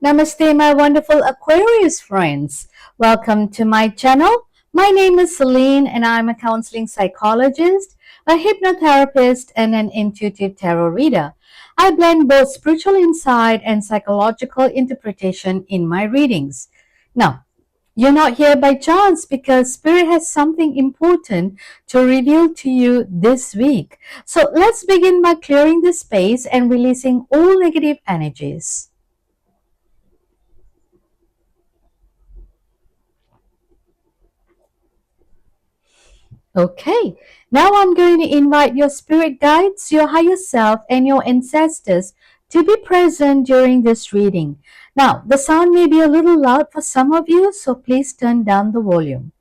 Namaste, my wonderful Aquarius friends. Welcome to my channel. My name is Celine and I'm a counseling psychologist, a hypnotherapist, and an intuitive tarot reader. I blend both spiritual insight and psychological interpretation in my readings. Now, you're not here by chance because Spirit has something important to reveal to you this week. So let's begin by clearing the space and releasing all negative energies. Okay, now I'm going to invite your spirit guides, your higher self, and your ancestors to be present during this reading. Now, the sound may be a little loud for some of you, so please turn down the volume.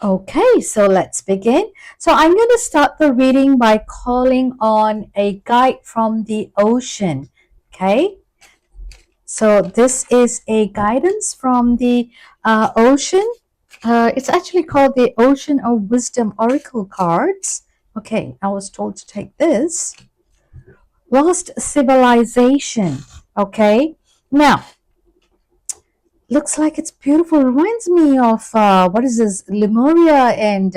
Okay, so let's begin. So I'm going to start the reading by calling on a guide from the ocean. Okay, so this is a guidance from the ocean. It's actually called the Ocean of Wisdom Oracle cards. Okay, I was told to take this. Lost Civilization. Okay, now looks like it's beautiful. Reminds me of what is this? Lemuria and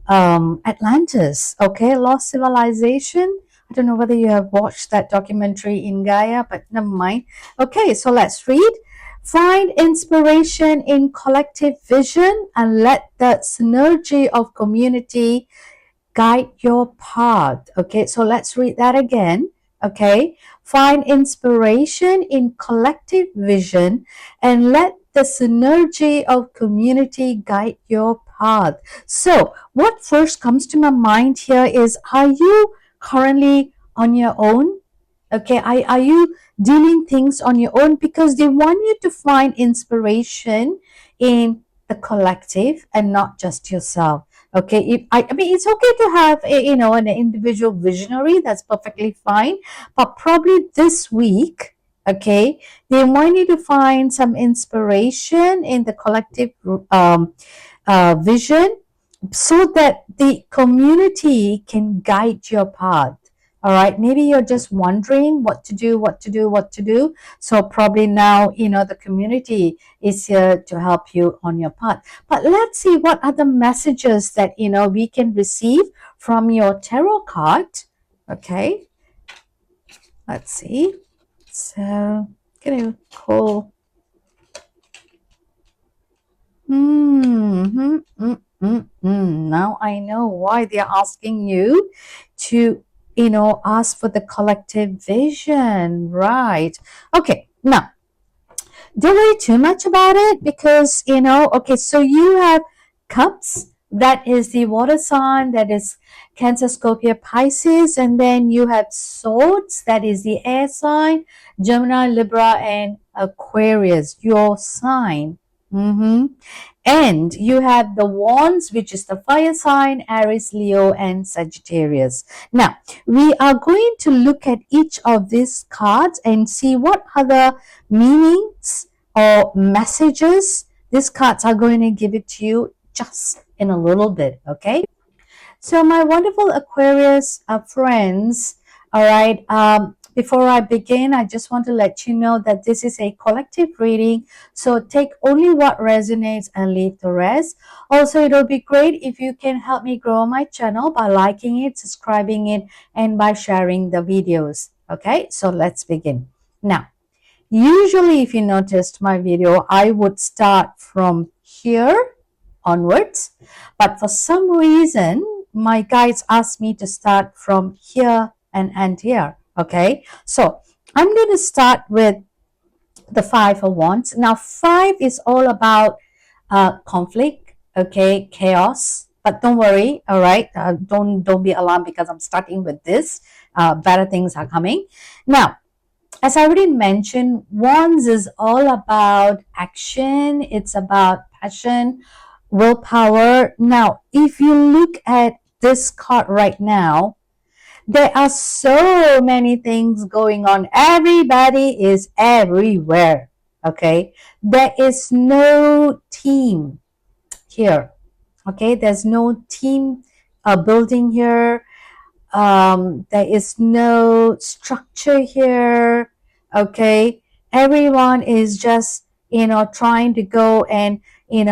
Atlantis. Okay, Lost Civilization. I don't know whether you have watched that documentary in Gaia, but never mind. Okay, so let's read. Find inspiration in collective vision and let the synergy of community guide your path. Okay, so let's read that again. Okay, find inspiration in collective vision and let the synergy of community guide your path. So, what first comes to my mind here is, are you currently on your own? Okay, are you dealing things on your own? Because they want you to find inspiration in the collective and not just yourself. Okay, I mean, it's okay to have an individual visionary. That's perfectly fine. But probably this week, okay, they want you to find some inspiration in the collective vision, so that the community can guide your path. All right, maybe you're just wondering what to do. So probably now, the community is here to help you on your path. But let's see what are the messages that, we can receive from your tarot card. Okay, let's see. So, gonna call. Now I know why they're asking you to, ask for the collective vision, right? Okay, now don't worry too much about it because, okay, so you have cups, that is the water sign, that is Cancer, Scorpio, Pisces, and then you have swords, that is the air sign, Gemini, Libra, and Aquarius, your sign. And you have the wands, which is the fire sign, Aries, Leo, and Sagittarius. Now, we are going to look at each of these cards and see what other meanings or messages these cards are going to give it to you just in a little bit, okay? So my wonderful Aquarius friends, all right, before I begin, I just want to let you know that this is a collective reading, so take only what resonates and leave the rest. Also, it'll be great if you can help me grow my channel by liking it, subscribing it, and by sharing the videos. Okay, so let's begin. Now, usually if you noticed my video, I would start from here onwards, but for some reason, my guides asked me to start from here and end here. Okay, so I'm going to start with the Five of Wands. Now, five is all about conflict, okay, chaos. But don't worry, all right. Don't be alarmed because I'm starting with this. Better things are coming. Now, as I already mentioned, Wands is all about action. It's about passion, willpower. Now, if you look at this card right now, there are so many things going on. Everybody is everywhere. Okay. There is no team here. Okay, there's no team building here. There is no structure here. Okay, everyone is just, trying to go and,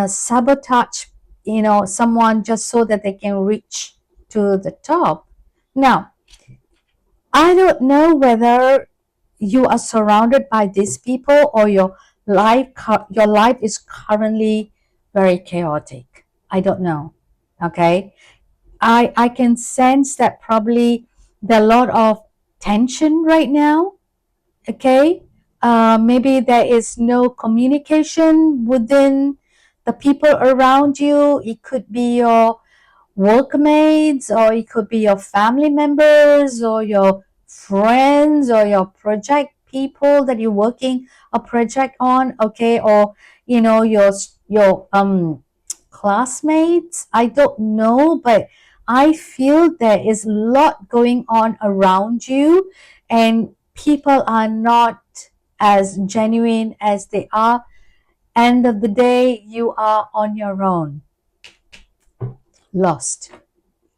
sabotage, someone just so that they can reach to the top. Now, I don't know whether you are surrounded by these people or your life is currently very chaotic. I don't know. Okay, I can sense that probably there are a lot of tension right now. Okay, maybe there is no communication within the people around you. It could be your workmates, or it could be your family members, or your friends, or your project people that you're working a project on. Okay, or your classmates. I don't know, but I feel there is a lot going on around you, and people are not as genuine as they are. End of the day, you are on your own, lost.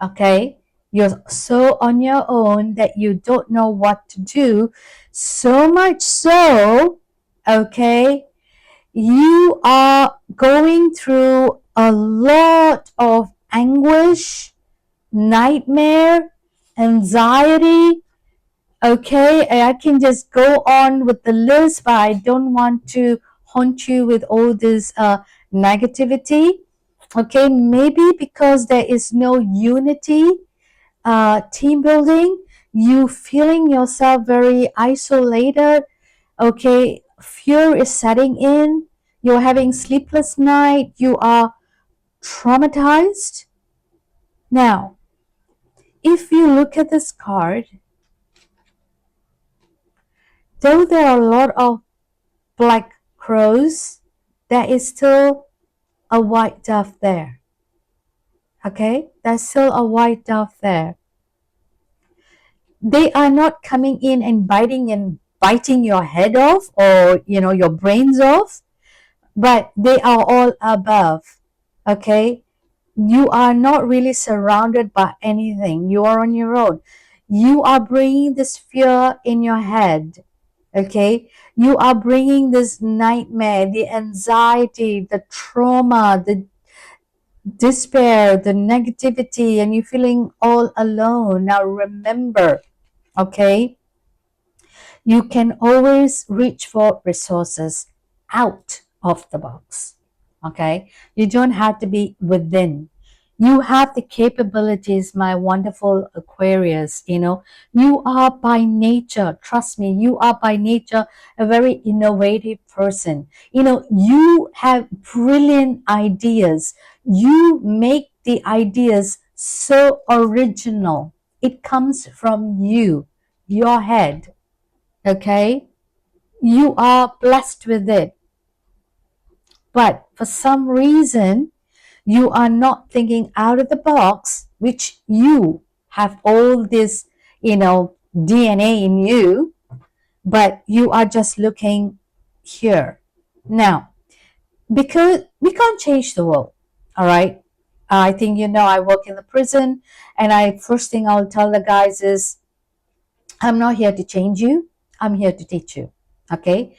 Okay, you're so on your own that you don't know what to do. So much so, okay, you are going through a lot of anguish, nightmare, anxiety. Okay, I can just go on with the list, but I don't want to haunt you with all this negativity. Okay, maybe because there is no unity, team building, you feeling yourself very isolated. Okay, fear is setting in. You're having sleepless night. You are traumatized. Now, if you look at this card, though there are a lot of black crows, there is still a white dove there. Okay, there's still a white dove there. They are not coming in and biting your head off, or your brains off, but they are all above. Okay, you are not really surrounded by anything. You are on your own. You are bringing this fear in your head. Okay, you are bringing this nightmare, the anxiety, the trauma, the despair, the negativity, and you're feeling all alone. Now remember, okay, you can always reach for resources out of the box. Okay, you don't have to be within. You have the capabilities, my wonderful Aquarius. You are by nature, trust me, you are by nature a very innovative person. You have brilliant ideas. You make the ideas so original. It comes from you, your head. Okay, you are blessed with it, but for some reason you are not thinking out of the box, which you have all this DNA in you, but you are just looking here. Now, because we can't change the world, all right, I think I work in the prison, and I first thing I'll tell the guys is, I'm not here to change you, I'm here to teach you. Okay,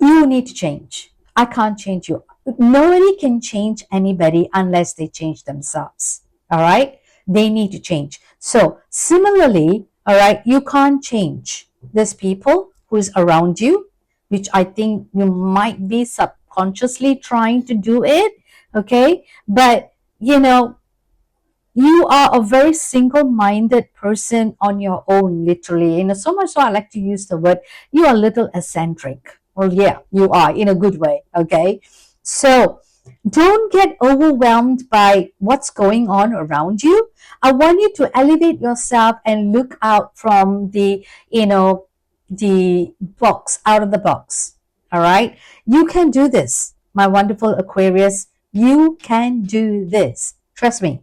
you need to change. I can't change you. Nobody can change anybody unless they change themselves. All right? They need to change. So, similarly, all right, you can't change this people who is around you, which I think you might be subconsciously trying to do it. Okay? But, you are a very single-minded person on your own, literally. So much so I like to use the word, you are a little eccentric. Well, yeah, you are, in a good way. Okay, so don't get overwhelmed by what's going on around you. I want you to elevate yourself and look out from the box, out of the box. All right, you can do this, my wonderful Aquarius. You can do this, trust me.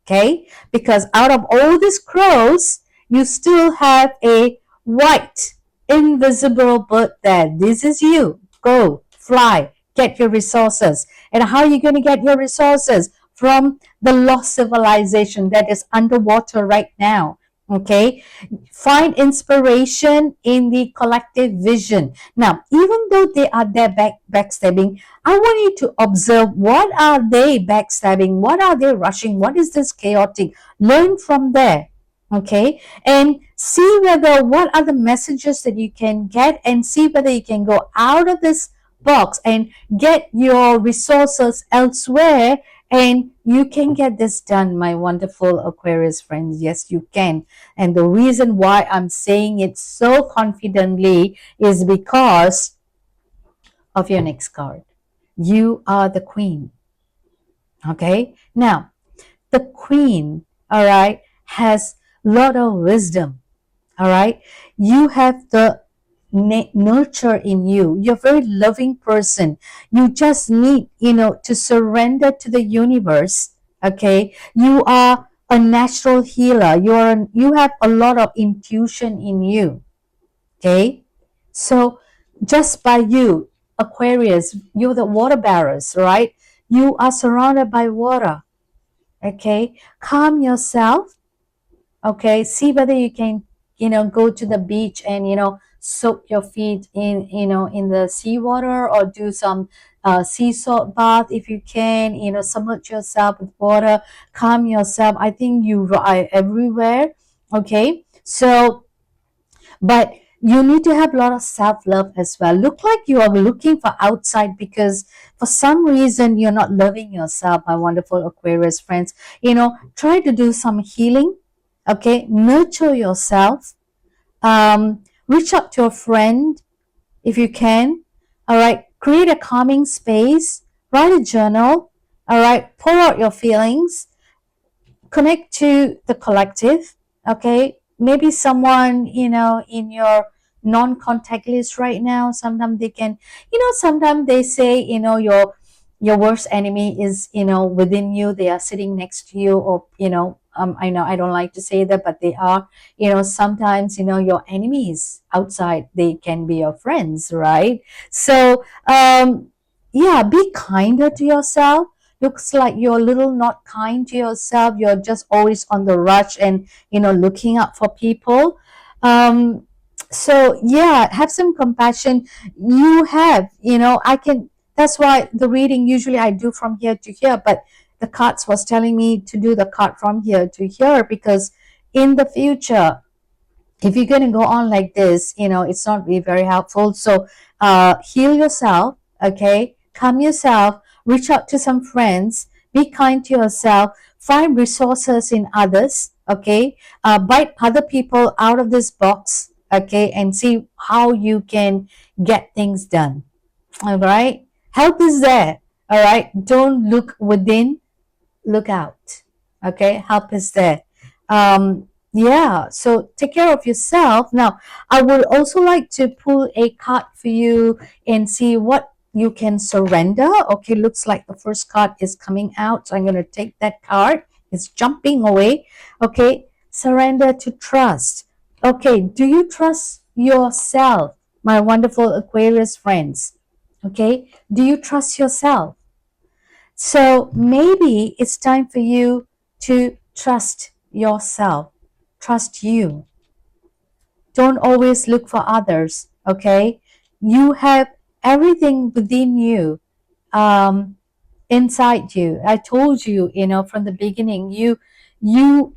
Okay, because out of all these crows, you still have a white invisible bird there. This is you. Go, fly, get your resources. And how are you going to get your resources? from the lost civilization that is underwater right now. Okay, find inspiration in the collective vision. Now, even though they are there backstabbing, I want you to observe, what are they backstabbing? What are they rushing? What is this chaotic? Learn from there. Okay, and see whether what are the messages that you can get, and see whether you can go out of this box and get your resources elsewhere, and you can get this done, my wonderful Aquarius friends. Yes, you can. And the reason why I'm saying it so confidently is because of your next card. You are the queen. Okay, now the queen, all right, has a lot of wisdom. All right, you have the nurture in you. You're a very loving person. You just need, to surrender to the universe. Okay, you are a natural healer. You have a lot of intuition in you. Okay, so just by you, Aquarius, you're the water bearers, right? You are surrounded by water. Okay, calm yourself. Okay, see whether you can, go to the beach and, soak your feet in, in the seawater, or do some sea salt bath if you can, submerge yourself with water, calm yourself. I think you are everywhere. Okay, so, but you need to have a lot of self-love as well. Look like you are looking for outside because for some reason you're not loving yourself, my wonderful Aquarius friends. Try to do some healing. Okay, nurture yourself. Reach out to a friend if you can. All right, create a calming space. Write a journal. All right, pour out your feelings. Connect to the collective. Okay, maybe someone, in your non-contact list right now. Sometimes they can, sometimes they say, your worst enemy is, within you. They are sitting next to you, or, I know I don't like to say that, but they are. Sometimes, your enemies outside, they can be your friends, right? So yeah, be kinder to yourself. Looks like you're a little not kind to yourself. You're just always on the rush and, looking out for people. So yeah, have some compassion. You have, I can, that's why the reading usually I do from here to here, but the cards was telling me to do the card from here to here, because in the future, if you're going to go on like this, it's not really very helpful. So heal yourself. Okay, calm yourself, reach out to some friends, be kind to yourself, find resources in others. Okay, bite other people out of this box. Okay, and see how you can get things done. All right, help is there. All right, don't look within, look out. Okay, help is there. Yeah, so take care of yourself. Now, I would also like to pull a card for you and see what you can surrender. Okay, looks like the first card is coming out, so I'm going to take that card. It's jumping away. Okay, surrender to trust. Okay, do you trust yourself, my wonderful Aquarius friends? Okay, do you trust yourself? So maybe it's time for you to trust yourself. Trust you. Don't always look for others, okay? You have everything within you, inside you. I told you, from the beginning, you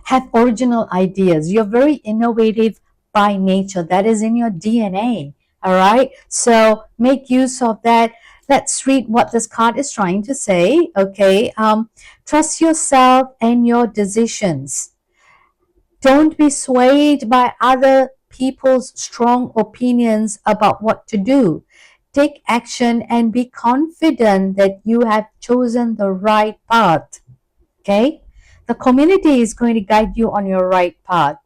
have original ideas. You're very innovative by nature. That is in your DNA. All right. So make use of that. Let's read what this card is trying to say. Okay. Trust yourself and your decisions. Don't be swayed by other people's strong opinions about what to do. Take action and be confident that you have chosen the right path. Okay? The community is going to guide you on your right path.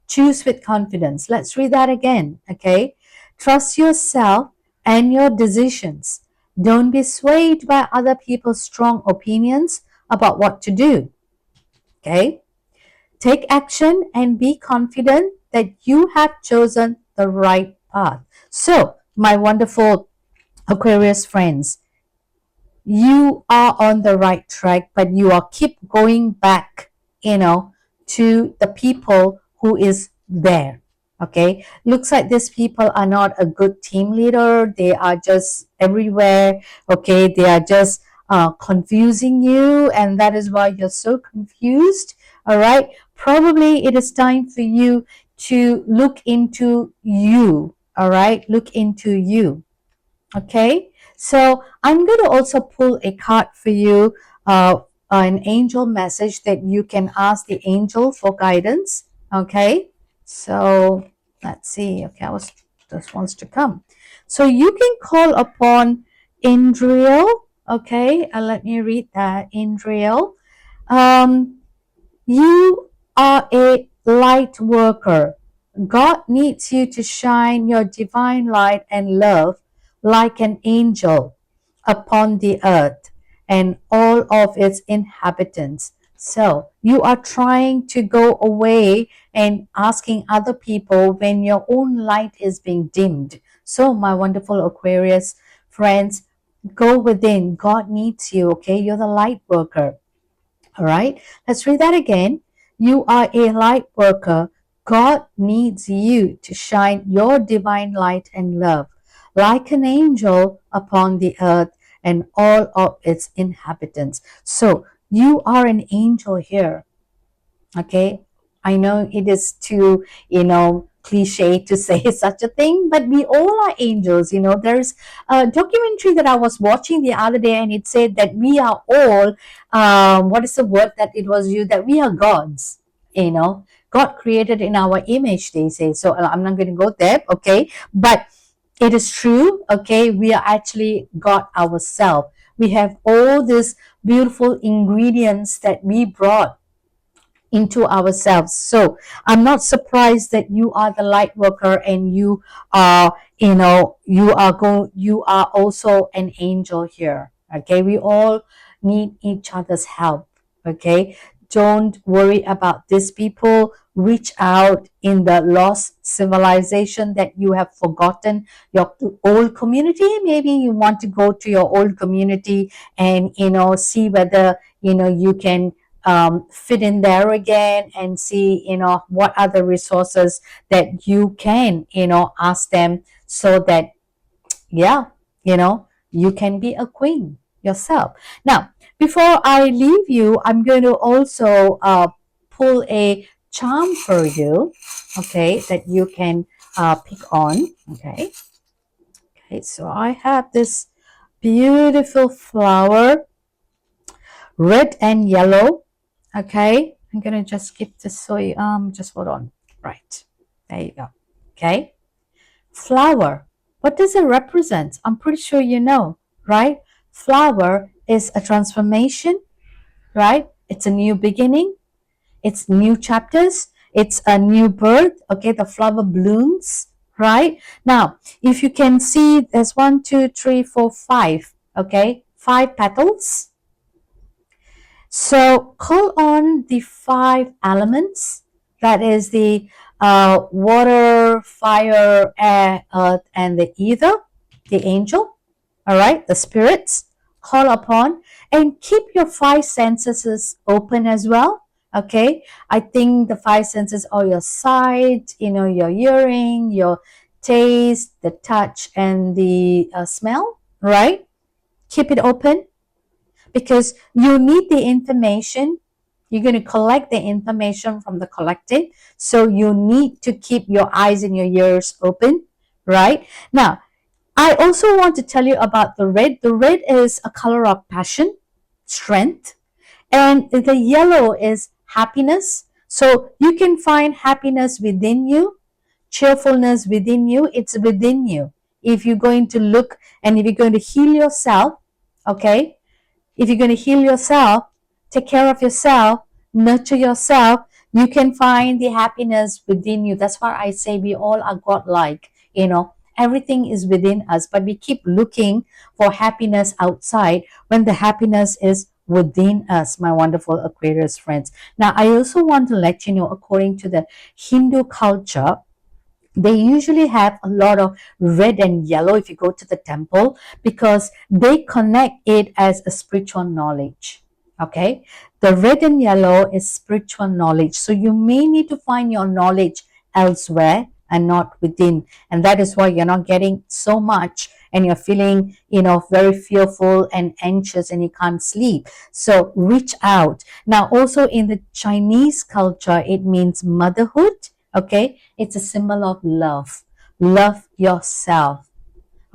Choose with confidence. Let's read that again. Okay? Trust yourself and your decisions. Don't be swayed by other people's strong opinions about what to do. Okay? Take action and be confident that you have chosen the right path. So, my wonderful Aquarius friends, you are on the right track, but you are keep going back, to the people who is there. Okay, looks like these people are not a good team leader. They are just everywhere. Okay, they are just confusing you, and that is why you're so confused. All right, probably it is time for you to look into you. All right, look into you. Okay, so I'm going to also pull a card for you, an angel message that you can ask the angel for guidance. Okay, so let's see. Okay, this wants to come. So you can call upon Indriel. Okay, let me read that. Indriel. Um, you are a light worker. God needs you to shine your divine light and love like an angel upon the earth and all of its inhabitants. So you are trying to go away and asking other people when your own light is being dimmed. So, my wonderful Aquarius friends, go within. God needs you, okay? You're the light worker. All right, let's read that again. You are a light worker. God needs you to shine your divine light and love like an angel upon the earth and all of its inhabitants. So you are an angel here. Okay, I know it is too, cliche to say such a thing, but we all are angels. There's a documentary that I was watching the other day, and it said that we are all, what is the word that it was used, that we are gods. God created in our image, they say. So I'm not going to go there, okay? But it is true, okay? We are actually God ourselves. We have all these beautiful ingredients that we brought into ourselves. So I'm not surprised that you are the light worker, and you are, you are also an angel here. Okay, we all need each other's help. Okay, don't worry about these people. Reach out in the lost civilization that you have forgotten, your old community. Maybe you want to go to your old community and see whether you can fit in there again, and see what other resources that you can ask them, so that, yeah, you can be a queen yourself. Now, before I leave you, I'm going to also pull a charm for you, okay, that you can pick on. Okay, so I have this beautiful flower, red and yellow. Okay, I'm gonna just skip this, so just hold on. Right, there you go. Okay, flower, what does it represent? I'm pretty sure you know, right? Flower is a transformation, right? It's a new beginning, it's new chapters, it's a new birth. Okay, the flower blooms, right? Now, if you can see, there's 1, 2, 3, 4, 5. Okay, 5 petals. So call on the 5 elements. That is the water, fire, air, earth, and the ether, the angel. All right, the spirits. Call upon, and keep your 5 senses open as well. Okay, I think the 5 senses are your sight, your hearing, your taste, the touch, and the smell. Right? Keep it open, because you need the information. You're going to collect the information from the collective. So you need to keep your eyes and your ears open, right? Now, I also want to tell you about the red. The red is a color of passion, strength, and the yellow is happiness. So you can find happiness within you, cheerfulness within you. It's within you. If you're going to look, and if you're going to heal yourself, okay, if you're going to heal yourself, take care of yourself, nurture yourself, you can find the happiness within you. That's why I say we all are godlike. Everything is within us, but we keep looking for happiness outside when the happiness is within us, my wonderful Aquarius friends. Now, I also want to let you know, according to the Hindu culture, They usually have a lot of red and yellow if you go to the temple, because they connect it as a spiritual knowledge. Okay, the red and yellow is spiritual knowledge, so you may need to find your knowledge elsewhere and not within, and that is why you're not getting so much and you're feeling, very fearful and anxious and you can't sleep. So reach out. Now also in the Chinese culture, it means motherhood. Okay, it's a symbol of love. Love yourself.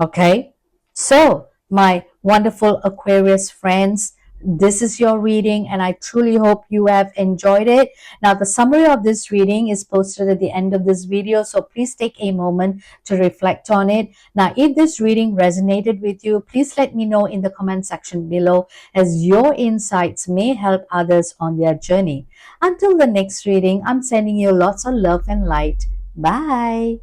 Okay, so my wonderful Aquarius friends, this is your reading and I truly hope you have enjoyed it. Now the summary of this reading is posted at the end of this video, so please take a moment to reflect on it. Now if this reading resonated with you, please let me know in the comment section below, as your insights may help others on their journey. Until the next reading, I'm sending you lots of love and light. Bye.